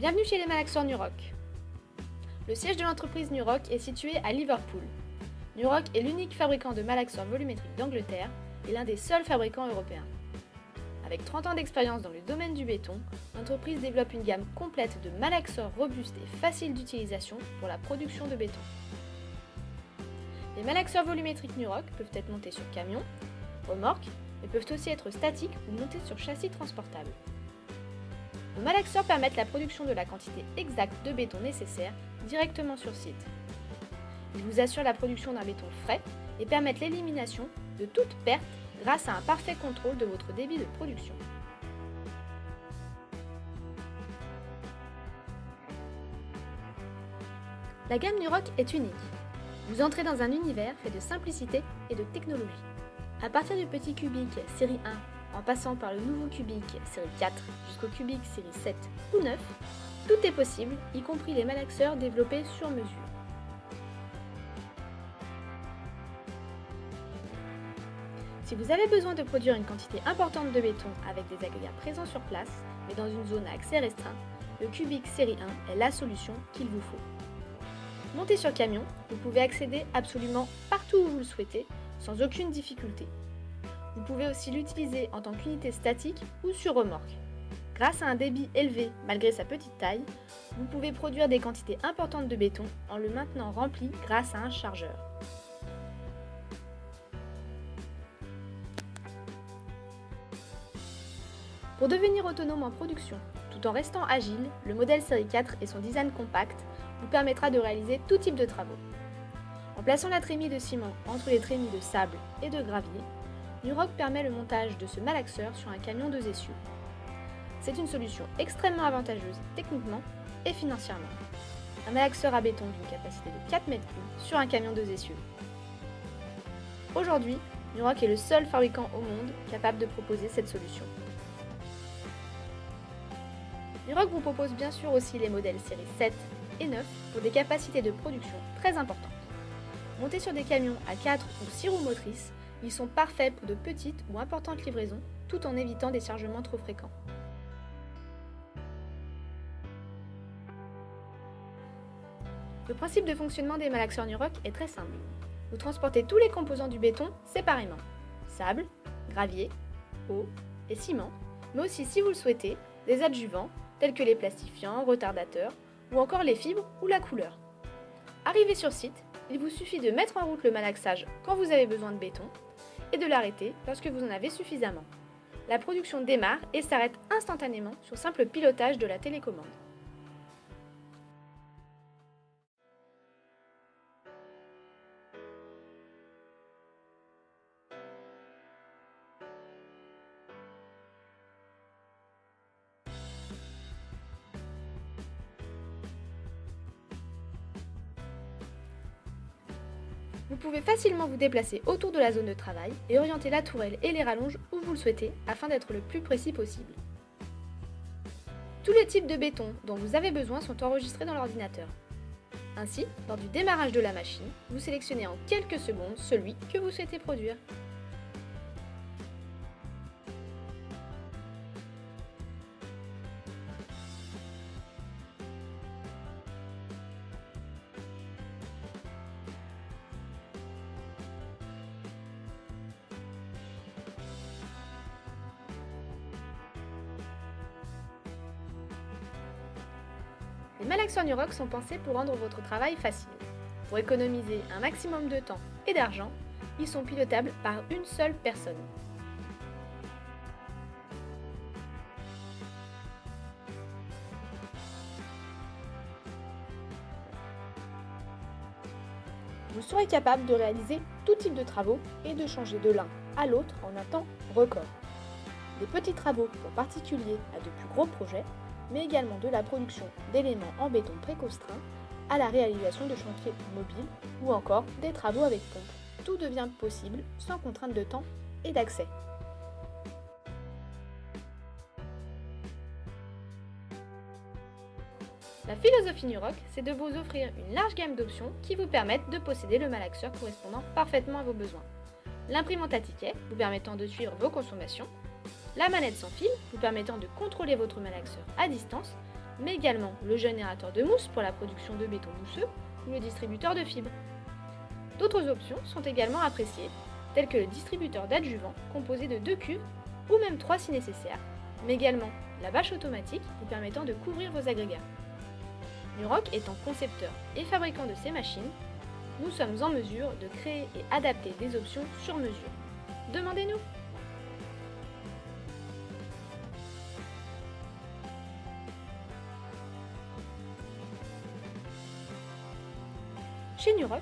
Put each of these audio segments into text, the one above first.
Bienvenue chez les malaxeurs Nuroc. Le siège de l'entreprise Nuroc est situé à Liverpool. Nuroc est l'unique fabricant de malaxeurs volumétriques d'Angleterre et l'un des seuls fabricants européens. Avec 30 ans d'expérience dans le domaine du béton, l'entreprise développe une gamme complète de malaxeurs robustes et faciles d'utilisation pour la production de béton. Les malaxeurs volumétriques Nuroc peuvent être montés sur camion, remorque, mais peuvent aussi être statiques ou montés sur châssis transportable. Nos malaxeurs permettent la production de la quantité exacte de béton nécessaire directement sur site. Ils vous assurent la production d'un béton frais et permettent l'élimination de toute perte grâce à un parfait contrôle de votre débit de production. La gamme Nuroc est unique. Vous entrez dans un univers fait de simplicité et de technologie. À partir du petit cubique série 1, en passant par le nouveau cubique série 4 jusqu'au cubique série 7 ou 9, tout est possible, y compris les malaxeurs développés sur mesure. Si vous avez besoin de produire une quantité importante de béton avec des agrégats présents sur place, mais dans une zone à accès restreint, le cubique série 1 est la solution qu'il vous faut. Monté sur camion, vous pouvez accéder absolument partout où vous le souhaitez, sans aucune difficulté. Vous pouvez aussi l'utiliser en tant qu'unité statique ou sur remorque. Grâce à un débit élevé malgré sa petite taille, vous pouvez produire des quantités importantes de béton en le maintenant rempli grâce à un chargeur. Pour devenir autonome en production, tout en restant agile, le modèle série 4 et son design compact vous permettra de réaliser tout type de travaux. En plaçant la trémie de ciment entre les trémies de sable et de gravier, Nuroc permet le montage de ce malaxeur sur un camion 2 essieux. C'est une solution extrêmement avantageuse techniquement et financièrement. Un malaxeur à béton d'une capacité de 4 mètres cubes sur un camion 2 essieux. Aujourd'hui, Nuroc est le seul fabricant au monde capable de proposer cette solution. Nuroc vous propose bien sûr aussi les modèles série 7 et 9 pour des capacités de production très importantes. Montés sur des camions à 4 ou 6 roues motrices, ils sont parfaits pour de petites ou importantes livraisons tout en évitant des chargements trop fréquents. Le principe de fonctionnement des malaxeurs Nuroc est très simple. Vous transportez tous les composants du béton séparément. Sable, gravier, eau et ciment, mais aussi si vous le souhaitez, des adjuvants tels que les plastifiants, retardateurs ou encore les fibres ou la couleur. Arrivé sur site, il vous suffit de mettre en route le malaxage quand vous avez besoin de béton et de l'arrêter lorsque vous en avez suffisamment. La production démarre et s'arrête instantanément sur simple pilotage de la télécommande. Vous pouvez facilement vous déplacer autour de la zone de travail et orienter la tourelle et les rallonges où vous le souhaitez afin d'être le plus précis possible. Tous les types de béton dont vous avez besoin sont enregistrés dans l'ordinateur. Ainsi, lors du démarrage de la machine, vous sélectionnez en quelques secondes celui que vous souhaitez produire. Les malaxeurs Nuroc sont pensés pour rendre votre travail facile. Pour économiser un maximum de temps et d'argent, ils sont pilotables par une seule personne. Vous serez capable de réaliser tout type de travaux et de changer de l'un à l'autre en un temps record. Des petits travaux pour particuliers à de plus gros projets, mais également de la production d'éléments en béton préconstraint à la réalisation de chantiers mobiles ou encore des travaux avec pompe. Tout devient possible sans contrainte de temps et d'accès. La philosophie Nuroc, c'est de vous offrir une large gamme d'options qui vous permettent de posséder le malaxeur correspondant parfaitement à vos besoins. L'imprimante à ticket vous permettant de suivre vos consommations, la manette sans fil vous permettant de contrôler votre malaxeur à distance, mais également le générateur de mousse pour la production de béton mousseux ou le distributeur de fibres. D'autres options sont également appréciées, telles que le distributeur d'adjuvants composé de 2 cuves ou même 3 si nécessaire, mais également la bâche automatique vous permettant de couvrir vos agrégats. Nuroc étant concepteur et fabricant de ces machines, nous sommes en mesure de créer et adapter des options sur mesure. Demandez-nous! Chez Nuroc,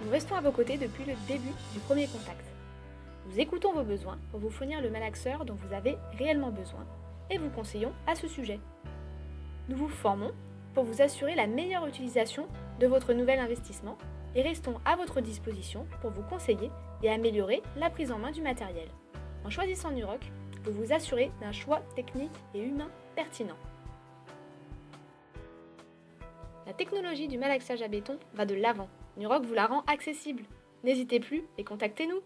nous restons à vos côtés depuis le début du premier contact. Nous écoutons vos besoins pour vous fournir le malaxeur dont vous avez réellement besoin et vous conseillons à ce sujet. Nous vous formons pour vous assurer la meilleure utilisation de votre nouvel investissement et restons à votre disposition pour vous conseiller et améliorer la prise en main du matériel. En choisissant Nuroc, vous vous assurez d'un choix technique et humain pertinent. La technologie du malaxage à béton va de l'avant. Nuroc vous la rend accessible. N'hésitez plus et contactez-nous.